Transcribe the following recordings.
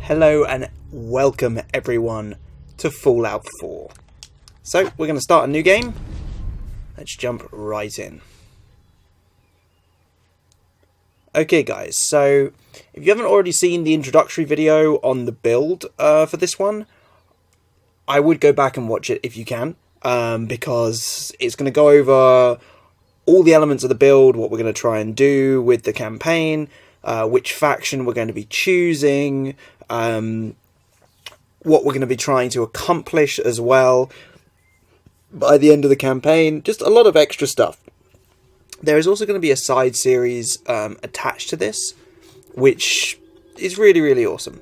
Hello and welcome everyone to Fallout 4. So we're going to start a new game. Let's jump right in. Okay guys, so if you haven't already seen the introductory video on the build for this one, I would go back and watch it if you can, because it's going to go over all the elements of the build, what we're going to try and do with the campaign, which faction we're going to be choosing, what we're going to be trying to accomplish as well by the end of the campaign. Just a lot of extra stuff. There is also going to be a side series attached to this, which is really, really awesome.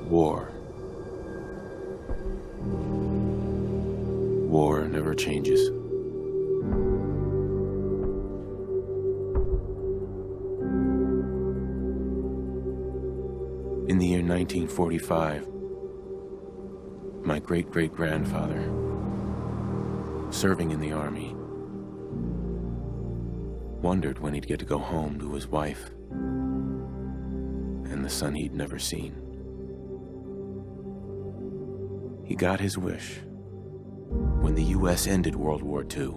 War. War never changes. In the year 1945, my great-great-grandfather, serving in the army, wondered when he'd get to go home to his wife and the son he'd never seen. He got his wish when the U.S. ended World War II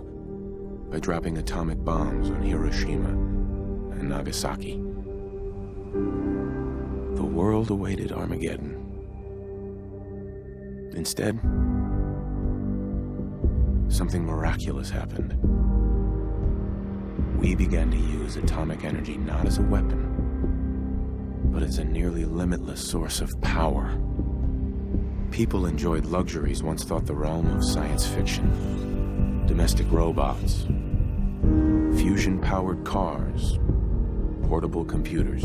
by dropping atomic bombs on Hiroshima and Nagasaki. The world awaited Armageddon. Instead, something miraculous happened. We began to use atomic energy not as a weapon, but as a nearly limitless source of power. People enjoyed luxuries once thought the realm of science fiction. Domestic robots, fusion-powered cars, portable computers.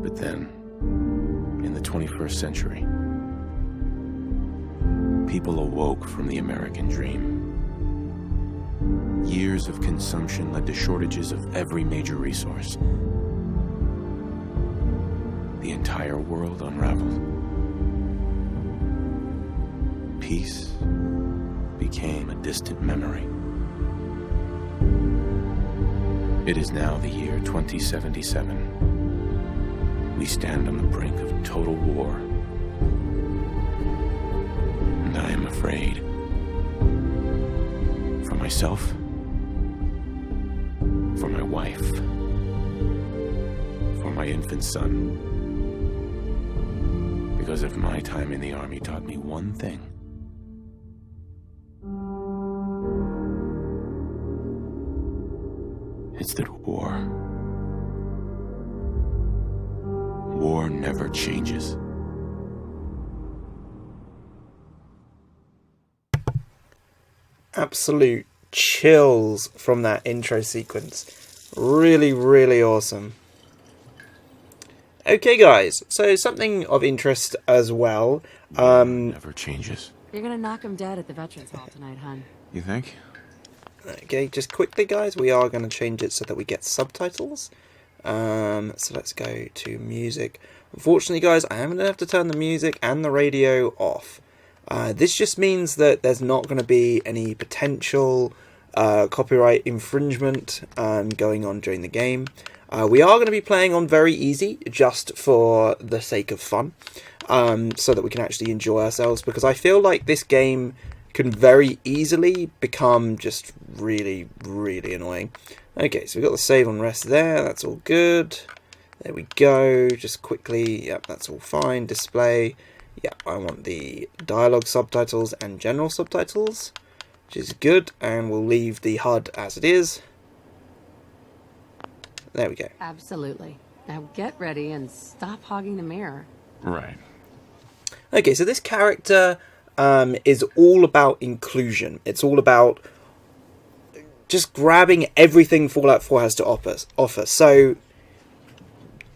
But then, in the 21st century, people awoke from the American dream. Years of consumption led to shortages of every major resource. The entire world unraveled. Peace became a distant memory. It is now the year 2077. We stand on the brink of total war. And I am afraid. For myself, for my wife, for my infant son. Because if my time in the army taught me one thing, it's that war never changes. Absolute chills from that intro sequence. Really, really awesome. Okay guys, so something of interest as well. Never changes. You're gonna knock him dead at the Veterans Hall tonight, hun. You think? Okay, just quickly guys, we are going to change it so that we get subtitles. So let's go to music. Unfortunately guys, I am going to have to turn the music and the radio off. This just means that there's not going to be any potential copyright infringement going on during the game. We are going to be playing on very easy, just for the sake of fun, so that we can actually enjoy ourselves, because I feel like this game can very easily become just really, really annoying. Okay, so we've got the save on rest there, that's all good. There we go, just quickly, yep, that's all fine. Display, yep, I want the dialogue subtitles and general subtitles, which is good, and we'll leave the HUD as it is. There we go. Absolutely. Now get ready and stop hogging the mirror. Right. Okay, so this character is all about inclusion. It's all about just grabbing everything Fallout 4 has to offer. So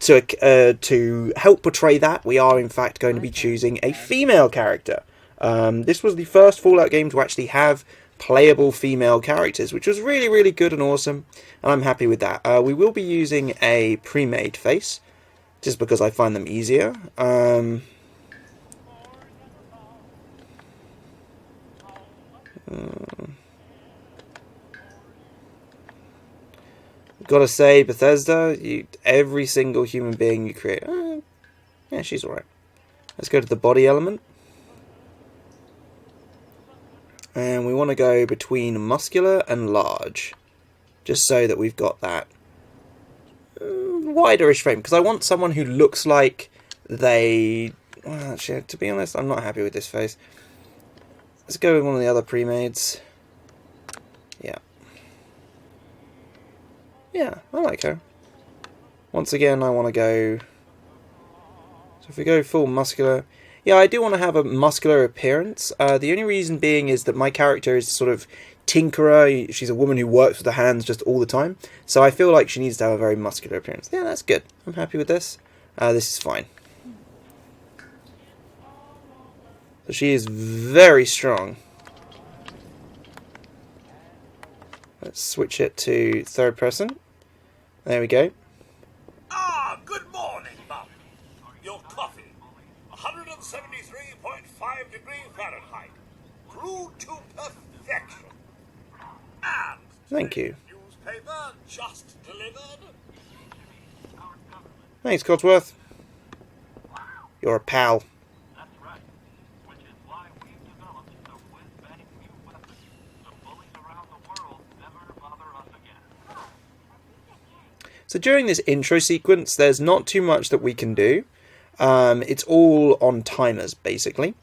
to help portray that, we are in fact going to be choosing a female character. This was the first Fallout game to actually have playable female characters, which was really, really good and awesome, and I'm happy with that. We will be using a pre-made face just because I find them easier. Gotta say, Bethesda, every single human being you create, yeah, she's alright. Let's go to the body element. And we want to go between muscular and large, just so that we've got that widerish frame. Because I want someone who looks like they... Well, actually, to be honest, I'm not happy with this face. Let's go with one of the other pre-mades. Yeah. Yeah, I like her. Once again, I want to go... So if we go full muscular... Yeah, I do want to have a muscular appearance. The only reason being is that my character is sort of tinkerer. She's a woman who works with her hands just all the time. So I feel like she needs to have a very muscular appearance. Yeah, that's good. I'm happy with this. This is fine. So she is very strong. Let's switch it to third person. There we go. Ah, good morning, Mum. Your coffee, 173.5 degrees Fahrenheit, grew to perfection. And Thank you. newspaper just delivered. Thanks, Codsworth. You're a pal. That's right. Which is why we've developed the whiz-bang new weapon. The bullies around the world never bother us again. So during this intro sequence, there's not too much that we can do. It's all on timers, basically.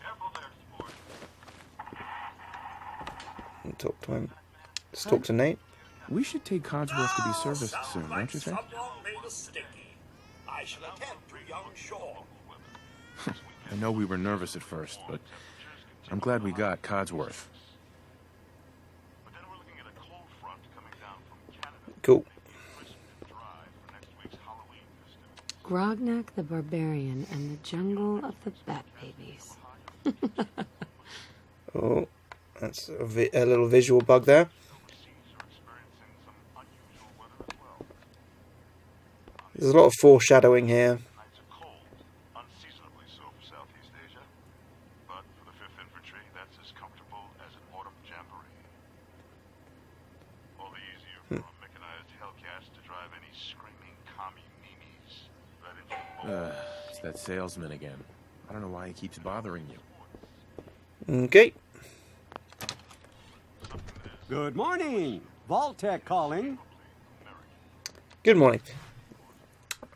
Careful there, sport. Talk to him. Let's talk to Nate. We should take Codsworth to be serviced Sounds soon, like don't you think? someone made a sticky. I shall attend to young Shaw. I know we were nervous at first, but I'm glad we got Codsworth. But then we're looking at a cold front coming down from Canada. Cool. Crisp and dry for next week's Halloween festival. Grognak the Barbarian and the Jungle of the Bat Babies. Oh, that's a little visual bug there. Overseas are experiencing some unusual weather as well. There's a lot of foreshadowing here. Nights are cold, unseasonably so for Southeast Asia. But for the 5th Infantry, that's as comfortable as an autumn jamboree. All the easier for a mechanized Hellcats to drive any screaming commie meanies right into the bowl. It's that salesman again. I don't know why he keeps bothering you. Okay. Good morning. Vaultec calling. Good morning.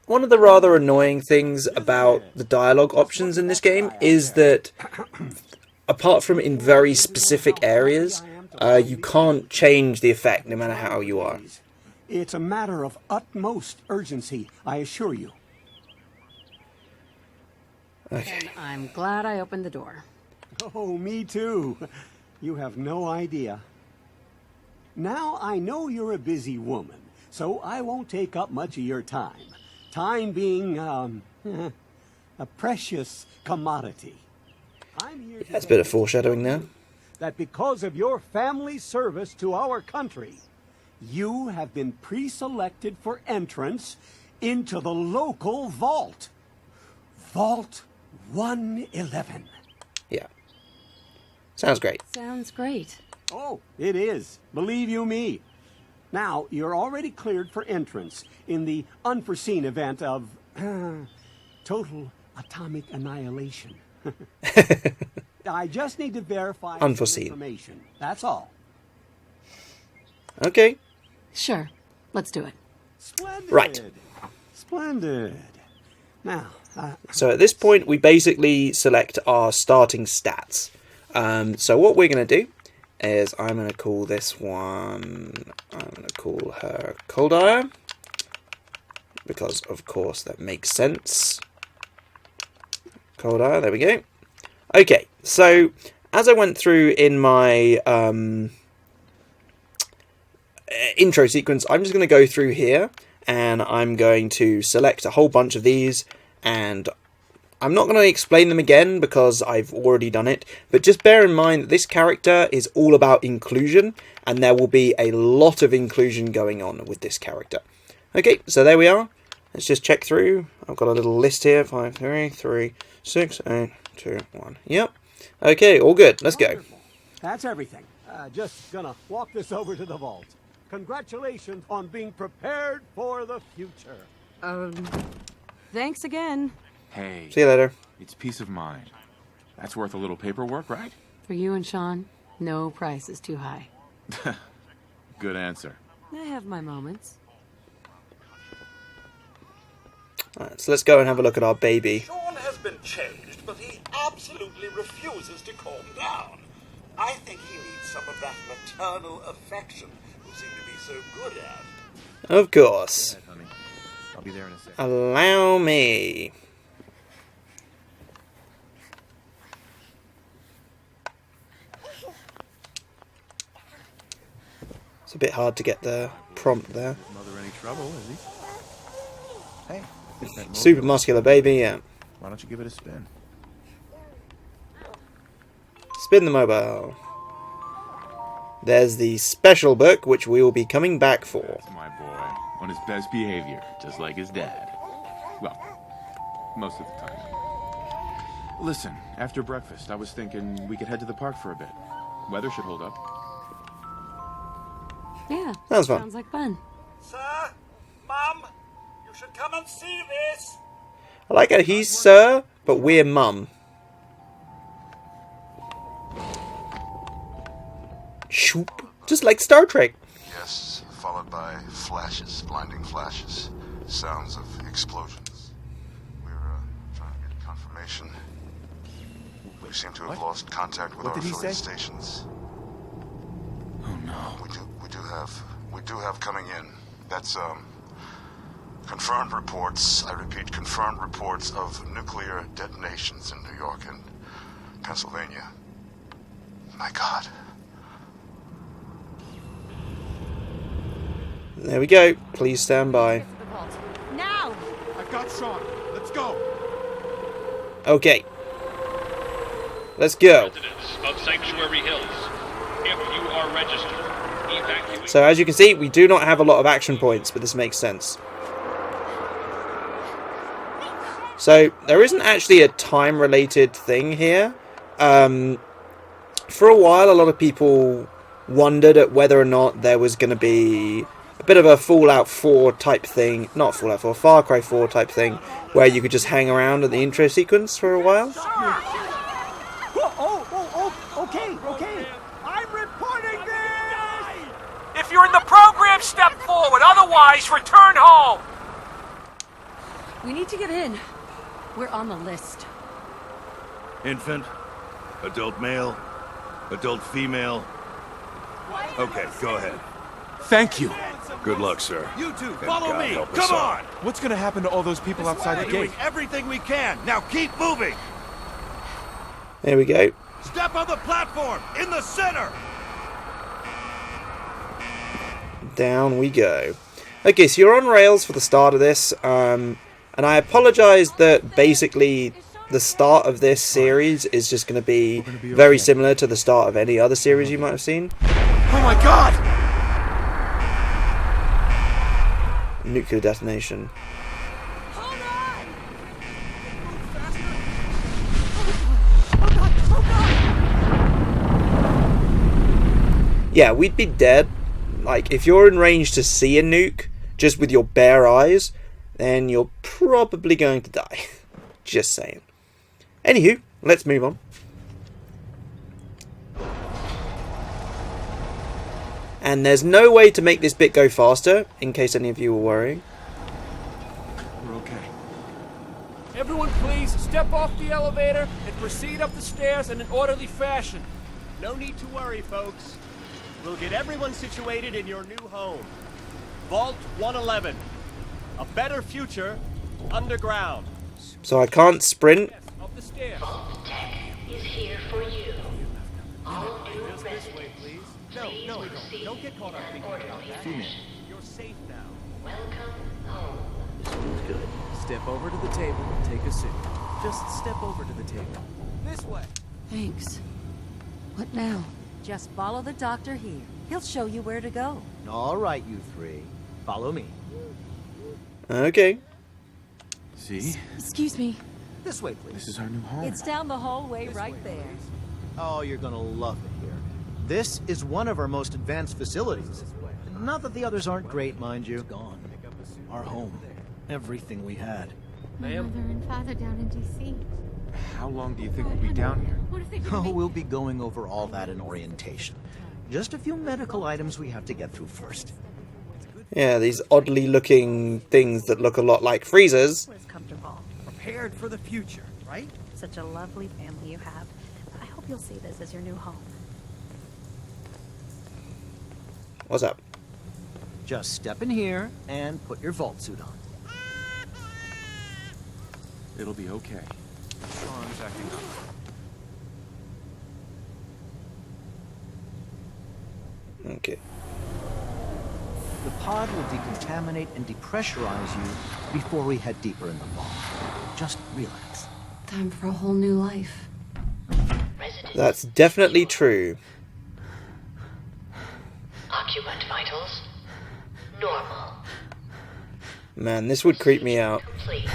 One of the rather annoying things about the dialogue options in this game is that, apart from in very specific areas, you can't change the effect no matter how you are. It's a matter of utmost urgency, I assure you. Okay. And I'm glad I opened the door. Oh, me too. You have no idea. Now, I know you're a busy woman, so I won't take up much of your time. Time being, a precious commodity. I'm here to That's a tell bit of you foreshadowing there. that because of your family service to our country, you have been pre-selected for entrance into the local vault. Vault 111. Yeah. Sounds great. Sounds great. Oh, it is. Believe you me. Now, you're already cleared for entrance in the unforeseen event of total atomic annihilation. I just need to verify some Unforeseen. information. That's all. Okay. Sure. Let's do it. Splendid. Right. Splendid. Now, So at this point, we basically select our starting stats. So what we're going to do is I'm going to call this one, I'm going to call her coldire, because of course that makes sense. Coldire, there we go. Okay, so as I went through in my intro sequence, I'm just going to go through here and I'm going to select a whole bunch of these, and I'm not going to explain them again because I've already done it, but just bear in mind that this character is all about inclusion, and there will be a lot of inclusion going on with this character. Okay, so there we are. Let's just check through. I've got a little list here. 5, 3, 3, 6, 8, 2, 1. Yep. Okay, all good. Let's go. Wonderful. That's everything. Just gonna walk this over to the vault. Congratulations on being prepared for the future. Thanks again. Hey, See you later. it's peace of mind. That's worth a little paperwork, right? For you and Sean, no price is too high. Good answer. I have my moments. Alright, so let's go and have a look at our baby. Sean has been changed, but he absolutely refuses to calm down. I think he needs some of that maternal affection you seem to be so good at. Of course. Go ahead, honey. I'll be there in a second. Allow me. It's a bit hard to get the prompt there. Mother any trouble, is he? Hey, is that Super muscular baby, yeah. Why don't you give it a spin? Spin the mobile. There's the special book, which we will be coming back for. That's my boy. On his best behavior, just like his dad. Well, most of the time. Listen, after breakfast, I was thinking we could head to the park for a bit. Weather should hold up. Yeah, Sounds fun. sounds like fun. Sir, Mum, you should come and see this. I like how he's sir, but we're mum. Shoop. Just like Star Trek. Yes, followed by flashes, blinding flashes, sounds of explosions. We're trying to get confirmation. We seem to have lost contact with What our did he affiliate say? stations. Oh no. We do have coming in. That's confirmed reports. I repeat, confirmed reports of nuclear detonations in New York and Pennsylvania. My God. There we go. Please stand by. Now! I've got Sean. Let's go. Okay. Let's go. Residents of Sanctuary Hills, if you are registered, evacuate. So as you can see, we do not have a lot of action points, but this makes sense. So there isn't actually a time-related thing here. For a while, a lot of people wondered at whether or not there was going to be a bit of a Fallout 4 type thing, not Fallout 4, Far Cry 4 type thing, where you could just hang around at the intro sequence for a while. Okay. I'm reporting this! If you're in the program, step forward. Otherwise, return home. We need to get in. We're on the list. Infant, adult male, adult female. Okay, go ahead. Thank you. Good luck, sir. You two, And follow God me! help us Come all. on! What's gonna happen to all those people outside the We're gate? doing everything we can. Now keep moving! There we go. Step on the platform! In the center! Down we go. Okay, so you're on rails for the start of this, and I apologise that basically the start of this series is just going to be very similar to the start of any other series you might have seen. Oh my God! Nuclear detonation. Yeah, we'd be dead. Like, if you're in range to see a nuke, just with your bare eyes, then you're probably going to die. Just saying. Anywho, let's move on. And there's no way to make this bit go faster, in case any of you were worrying. We're okay. Everyone please step off the elevator and proceed up the stairs in an orderly fashion. No need to worry, folks. We'll get everyone situated in your new home. Vault 111. A better future underground. So I can't sprint. Yes, up the stairs. Is here for you. All new Just this way, please. No, don't get caught up thinking about that. You're safe now. welcome home. Good. Step over to the table and take a seat. Just step over to the table. This way. Thanks. What now? Just follow the doctor here. He'll show you where to go. All right, you three. Follow me. Okay. See? Excuse me. This way, please. This is our new home. It's down the hallway right there. Oh, you're gonna love it here. This is one of our most advanced facilities. Not that the others aren't great, mind you. Gone. Our home. Everything we had. My mother and father down in D.C. How long do you think we'll be down here? What if they didn't Oh, make- we'll be going over all that in orientation. Just a few medical items we have to get through first. Yeah, these oddly looking things that look a lot like freezers. It's comfortable. Prepared for the future, right? Such a lovely family you have. I hope you'll see this as your new home. What's up? Just step in here and put your vault suit on. It'll be okay. Sean's acting up. Okay. The pod will decontaminate and depressurize you before we head deeper in the vault. Just relax. Time for a whole new life. That's definitely true. Occupant vitals. Normal. Man, this would creep me out. Complete.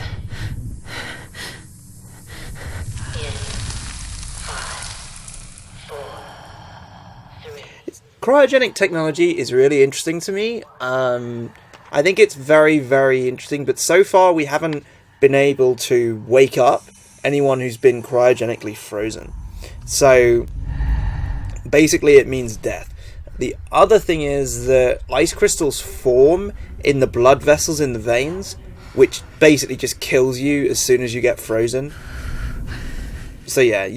In 5, 4, 3. Cryogenic technology is really interesting to me. I think it's very, very interesting, but so far we haven't been able to wake up anyone who's been cryogenically frozen. So basically it means death. The other thing is that ice crystals form in the blood vessels in the veins, which basically just kills you as soon as you get frozen. So yeah,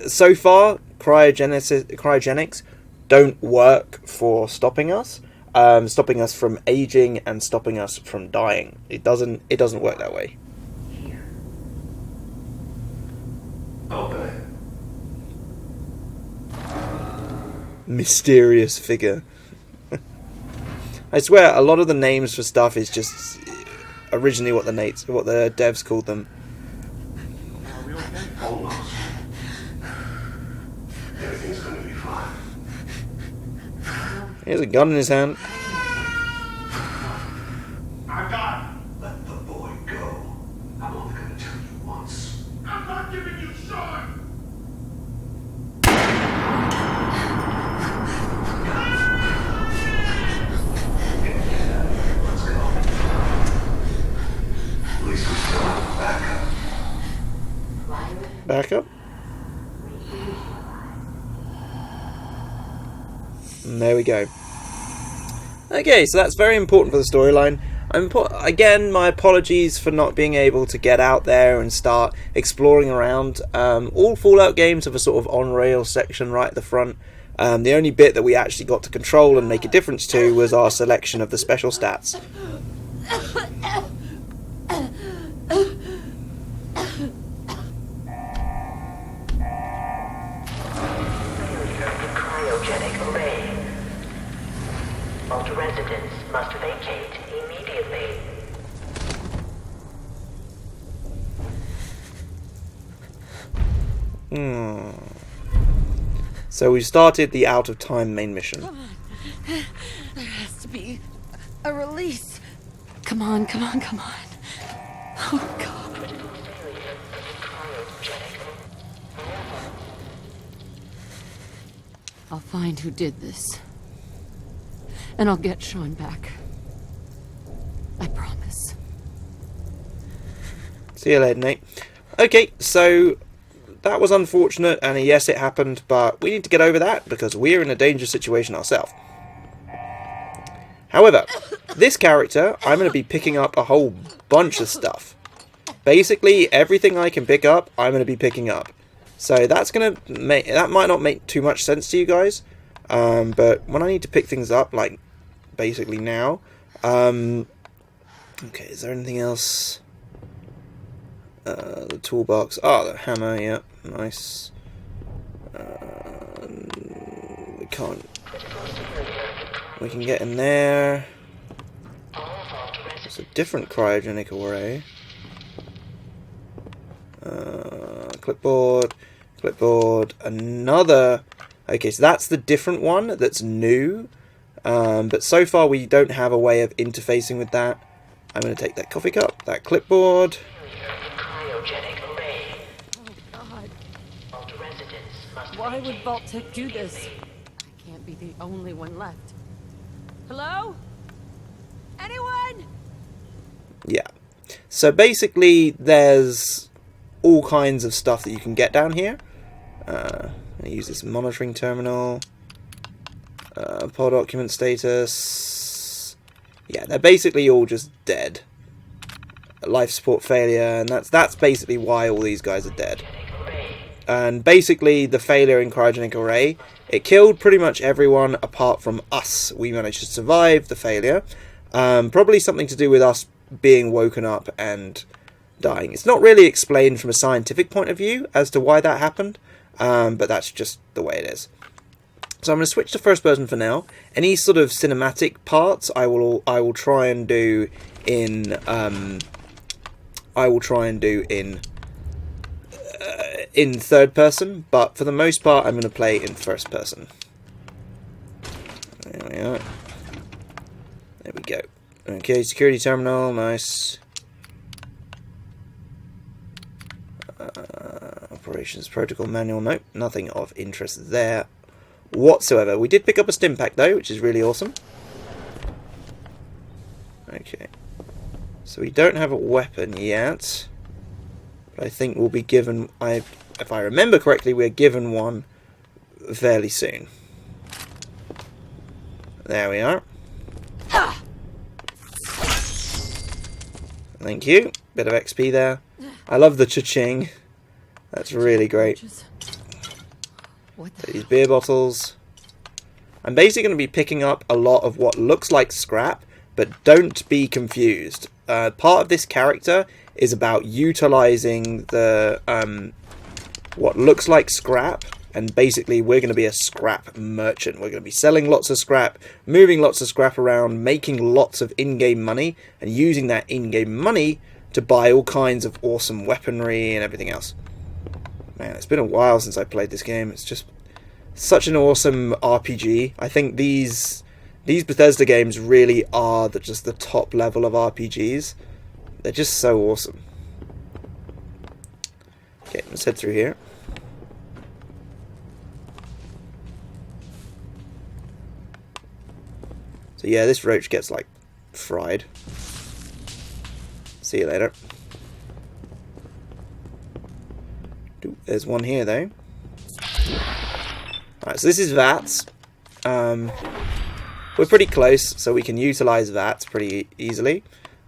so far cryogenics don't work for stopping us from aging and stopping us from dying. It doesn't work that way. Open it. Mysterious figure. I swear, a lot of the names for stuff is just originally what the devs called them. Are we okay? Almost. Everything's gonna be fine. He has a gun in his hand. I got it. Let the boy go. I'm only gonna tell you once. I'm not giving you Sean! Let's go. At least we still have backup. Backup. And there we go. Okay, so that's very important for the storyline. Again, my apologies for not being able to get out there and start exploring around. All Fallout games have a sort of on-rail section right at the front. The only bit that we actually got to control and make a difference to was our selection of the special stats. Cryogenic array. Vault residents must vacate immediately. So we started the Out of Time main mission. Come on. There has to be a release. Come on, come on, come on. Oh, God. I'll find who did this. And I'll get Sean back. I promise. See you later, Nate. Okay, so that was unfortunate, and yes, it happened, but we need to get over that because we're in a dangerous situation ourselves. However, this character, I'm going to be picking up a whole bunch of stuff. Basically, everything I can pick up, I'm going to be picking up. So that might not make too much sense to you guys, but when I need to pick things up, like basically now, okay, is there anything else? The toolbox, the hammer, yeah, nice. We can get in there. It's a different cryogenic array. Clipboard, another. Okay, so that's the different one that's new. But so far we don't have a way of interfacing with that. I'm going to take that coffee cup, that clipboard. Cryogenic array. Oh, God. Vault residents must Why would Vault-Tec do this? I can't be the only one left. Hello? Anyone? Yeah. So basically, there's all kinds of stuff that you can get down here. I use this monitoring terminal. Pod document status. Yeah, they're basically all just dead. Life support failure, and that's basically why all these guys are dead. And basically, the failure in cryogenic array, it killed pretty much everyone apart from us. We managed to survive the failure. Probably something to do with us being woken up and dying. It's not really explained from a scientific point of view as to why that happened, but that's just the way it is. So I'm going to switch to first person for now. Any sort of cinematic parts I will try and do in third person, but for the most part I'm going to play in first person. There we are. There we go. Okay, security terminal, nice. Operations protocol manual, nope, nothing of interest there whatsoever. We did pick up a stim pack though, which is really awesome. Okay. So we don't have a weapon yet. But I think we'll be given, if I remember correctly, we're given one fairly soon. There we are. Thank you. Bit of XP there. I love the cha-ching. That's really great. These beer bottles. I'm basically going to be picking up a lot of what looks like scrap, but don't be confused. Part of this character is about utilizing the what looks like scrap, and basically we're going to be a scrap merchant. We're going to be selling lots of scrap, moving lots of scrap around, making lots of in-game money, and using that in-game money to buy all kinds of awesome weaponry and everything else. Man, it's been a while since I played this game. It's just such an awesome RPG. I think these Bethesda games really are just the top level of RPGs. They're just so awesome. Okay, let's head through here. So yeah, this roach gets like fried. See you later. There's one here though. Alright, so this is VATS. We're pretty close, so we can utilize VATS pretty easily.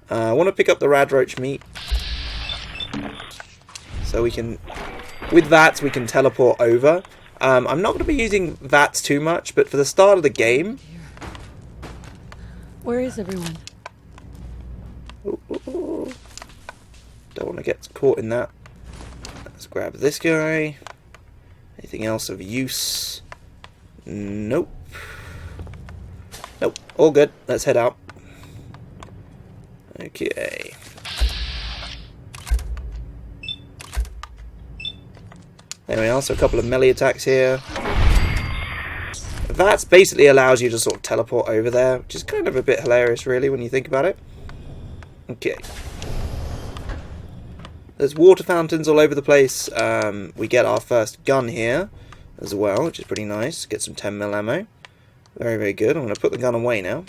I want to pick up the rad roach meat. So we can, with VATS, we can teleport over. I'm not going to be using VATS too much, but for the start of the game... Where is everyone? Ooh. Don't want to get caught in that. Let's grab this guy. Anything else of use? Nope. Nope. All good. Let's head out. Okay. There we are. So a couple of melee attacks here. That basically allows you to sort of teleport over there, which is kind of a bit hilarious, really, when you think about it. Okay. There's water fountains all over the place. We get our first gun here as well, which is pretty nice. Get some 10mm ammo. Very, very good. I'm going to put the gun away now.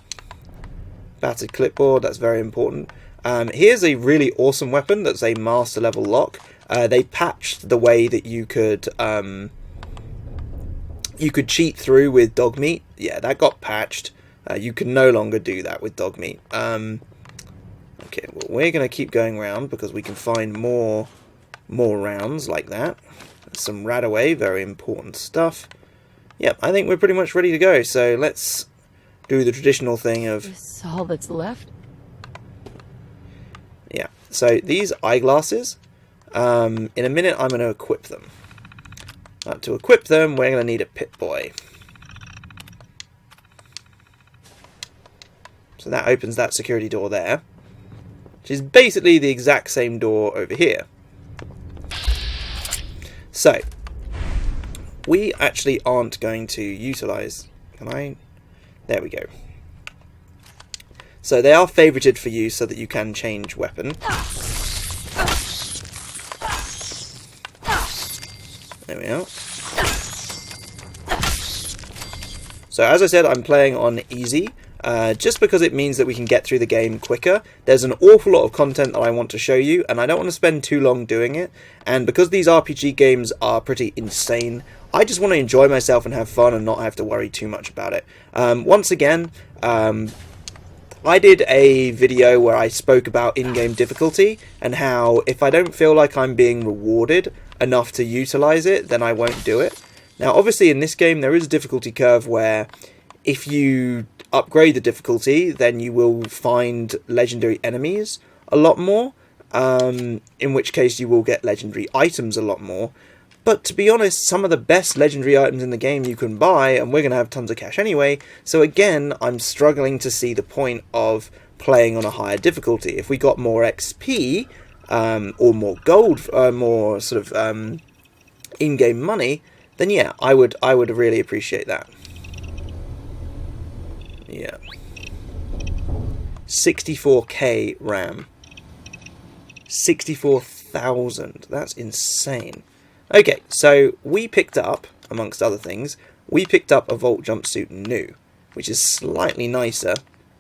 Battered clipboard, that's very important. Here's a really awesome weapon that's a master level lock. They patched the way that you could cheat through with dog meat. Yeah, that got patched. You can no longer do that with dog meat. Okay, well, we're going to keep going around because we can find more rounds like that. Some radaway, very important stuff. Yep, I think we're pretty much ready to go. So let's do the traditional thing of... This is all that's left? Yeah, so these eyeglasses, in a minute I'm going to equip them. To equip them, we're going to need a Pip-Boy. So that opens that security door there, which is basically the exact same door over here. So, we actually aren't going to utilize... Can I? There we go. So they are favorited for you so that you can change weapon. There we are. So as I said, I'm playing on easy, just because it means that we can get through the game quicker. There's an awful lot of content that I want to show you, and I don't want to spend too long doing it. And because these RPG games are pretty insane, I just want to enjoy myself and have fun and not have to worry too much about it. Once again, I did a video where I spoke about in-game difficulty and how if I don't feel like I'm being rewarded enough to utilize it, then I won't do it. Now, obviously, in this game, there is a difficulty curve where if you upgrade the difficulty, then you will find legendary enemies a lot more, in which case you will get legendary items a lot more. But to be honest, some of the best legendary items in the game you can buy, and we're going to have tons of cash anyway, so again, I'm struggling to see the point of playing on a higher difficulty. If we got more XP, or more gold, more sort of in-game money, then yeah, I would really appreciate that. Yeah. 64k RAM. 64,000. That's insane. Okay, so we picked up, amongst other things, we picked up a Vault jumpsuit new, which is slightly nicer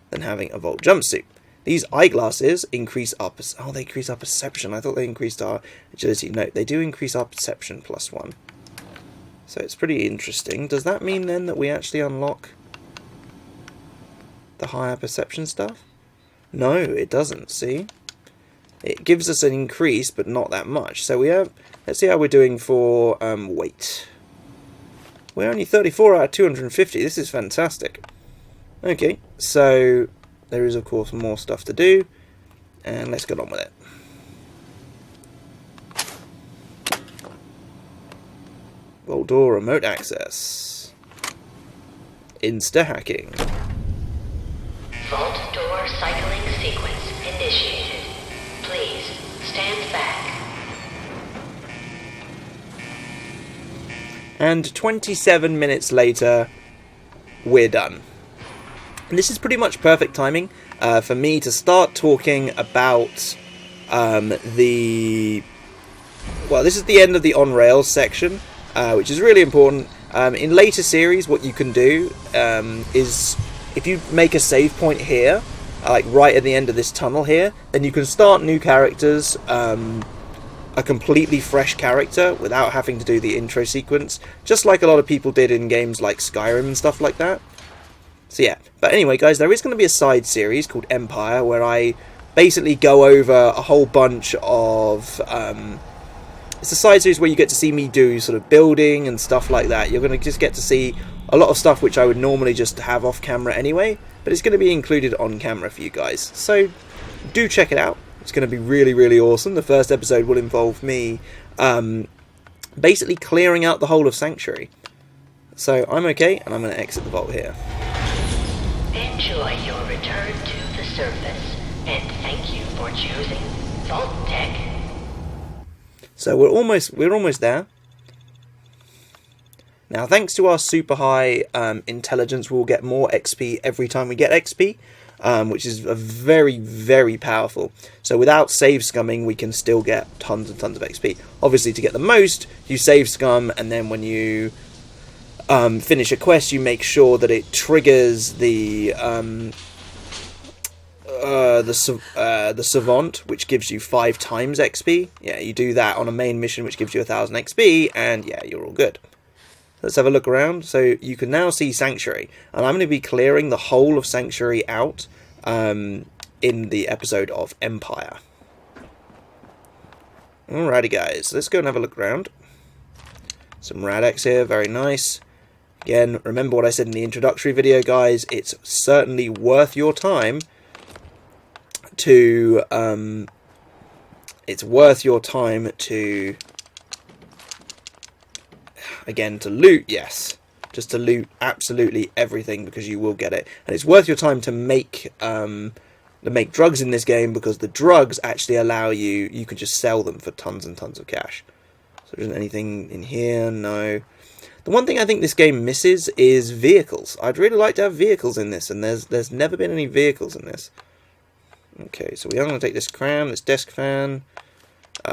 than having a Vault jumpsuit. These eyeglasses increase our... Oh, they increase our perception. I thought they increased our agility. No, they do increase our perception +1. So it's pretty interesting. Does that mean then that we actually unlock the higher perception stuff? No, it doesn't, see? It gives us an increase, but not that much. So we have... Let's see how we're doing for weight. We're only 34 out of 250. This is fantastic. Okay, so there is, of course, more stuff to do. And let's get on with it. Vault door remote access. Insta-hacking. Vault door cycling sequence initiated. Please stand back. And 27 minutes later, we're done. And this is pretty much perfect timing for me to start talking about the... Well, this is the end of the on-rails section, which is really important. In later series, what you can do is, if you make a save point here, like right at the end of this tunnel here, then you can start new characters, a completely fresh character without having to do the intro sequence, just like a lot of people did in games like Skyrim and stuff like that. So yeah, but anyway guys, there is going to be a side series called Empire where I basically go over a whole bunch of... it's a side series where you get to see me do sort of building and stuff like that. You're going to just get to see a lot of stuff which I would normally just have off camera anyway, but it's going to be included on camera for you guys. So do check it out. It's going to be really, really awesome. The first episode will involve me basically clearing out the whole of Sanctuary. So I'm okay, and I'm going to exit the vault here. Enjoy your return to the surface, and thank you for choosing Vault Tech. So we're almost there. Now, thanks to our super high intelligence, we'll get more XP every time we get XP. Which is very, very powerful. So without save scumming, we can still get tons and tons of XP. Obviously, to get the most, you save scum, and then when you finish a quest, you make sure that it triggers the savant, which gives you 5 times XP. Yeah, you do that on a main mission, which gives you 1,000 XP, and yeah, you're all good. Let's have a look around. So you can now see Sanctuary, and I'm going to be clearing the whole of Sanctuary out in the episode of Empire. Alrighty guys, let's go and have a look around. Some Rad-X here, very nice. Again, remember what I said in the introductory video guys, it's certainly worth your time to again, to loot, yes. Just to loot absolutely everything, because you will get it. And it's worth your time to make drugs in this game, because the drugs actually allow you can just sell them for tons and tons of cash. So there isn't anything in here, no. The one thing I think this game misses is vehicles. I'd really like to have vehicles in this, and there's never been any vehicles in this. Okay, so we are going to take this cram, this desk fan,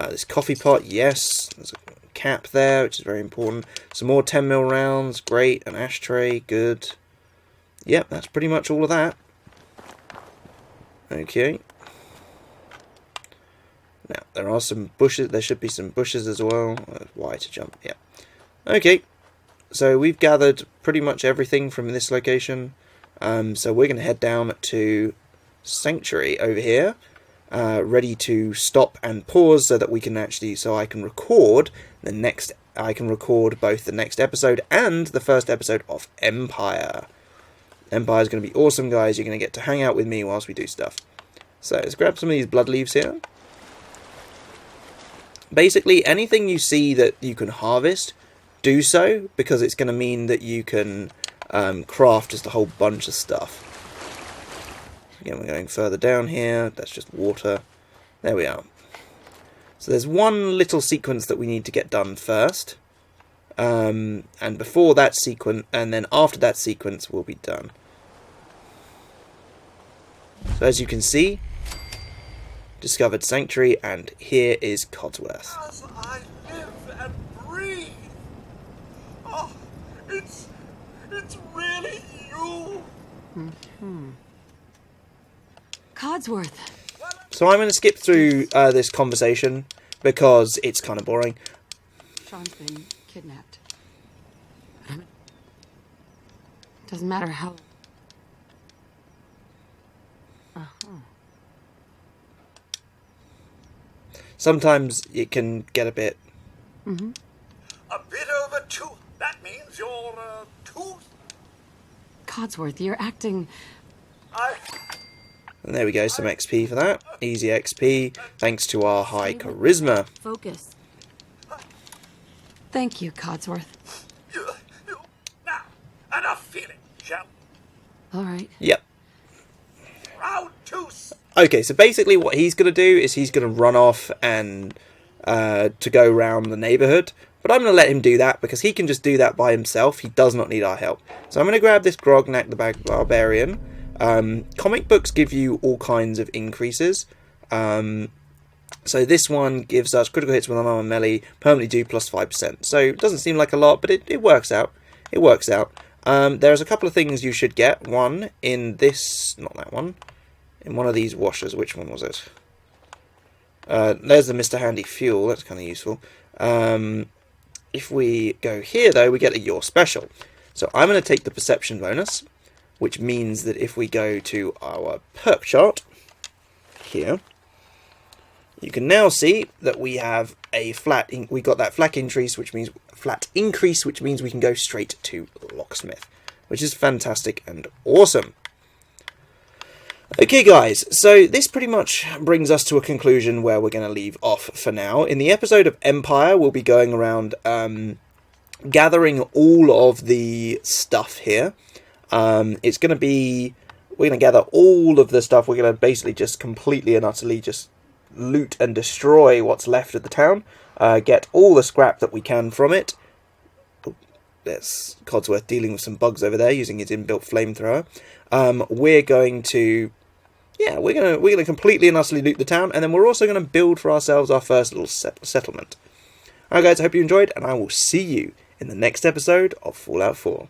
this coffee pot, yes. There's a cap there, which is very important. Some more 10mm rounds, great. An ashtray, good. Yep, that's pretty much all of that. Okay. Now, there are some bushes. There should be some bushes as well. Y to jump, yeah. Okay. So we've gathered pretty much everything from this location. So we're going to head down to Sanctuary over here. Ready to stop and pause so that we can actually... So I can record the next... I can record both the next episode and the first episode of Empire. Empire's going to be awesome, guys. You're going to get to hang out with me whilst we do stuff. So let's grab some of these blood leaves here. Basically, anything you see that you can harvest, do so, because it's going to mean that you can craft just a whole bunch of stuff. Again, we're going further down here. That's just water. There we are. So there's one little sequence that we need to get done first. And before that sequence, and then after that sequence, we'll be done. So as you can see, discovered Sanctuary, and here is Codsworth. As I live and breathe. Oh, it's really you. Codsworth. So I'm going to skip through this conversation because it's kind of boring. Sean's been kidnapped. Doesn't matter how. Sometimes it can get a bit... A bit over two. That means you're tooth. Codsworth, you're acting... And there we go, some XP for that. Easy XP, thanks to our high charisma. Focus. Thank you, Codsworth. Now, enough feeling, shall All right. Yep. Round two. Okay, so basically what he's going to do is he's going to run off and to go around the neighbourhood. But I'm going to let him do that because he can just do that by himself. He does not need our help. So I'm going to grab this Grognak the Barbarian. Comic books give you all kinds of increases. So this one gives us critical hits with unarmed melee, permanently do plus 5%. So it doesn't seem like a lot, but it works out. It works out. There's a couple of things you should get. One, in this... Not that one. In one of these washers. Which one was it? There's the Mr. Handy Fuel. That's kind of useful. If we go here, though, we get a Your Special. So I'm going to take the Perception bonus, which means that if we go to our perk chart here, you can now see that we have a we got that flat increase, which means we can go straight to Locksmith, which is fantastic and awesome. Okay, guys, so this pretty much brings us to a conclusion where we're going to leave off for now. In the episode of Empire, we'll be going around gathering all of the stuff here. It's going to be... We're going to gather all of the stuff. We're going to basically just completely and utterly just loot and destroy what's left of the town. Get all the scrap that we can from it. Oh, there's Codsworth dealing with some bugs over there using his inbuilt flamethrower. We're going to... Yeah, we're gonna completely and utterly loot the town, and then we're also going to build for ourselves our first little settlement. Alright guys, I hope you enjoyed, and I will see you in the next episode of Fallout 4.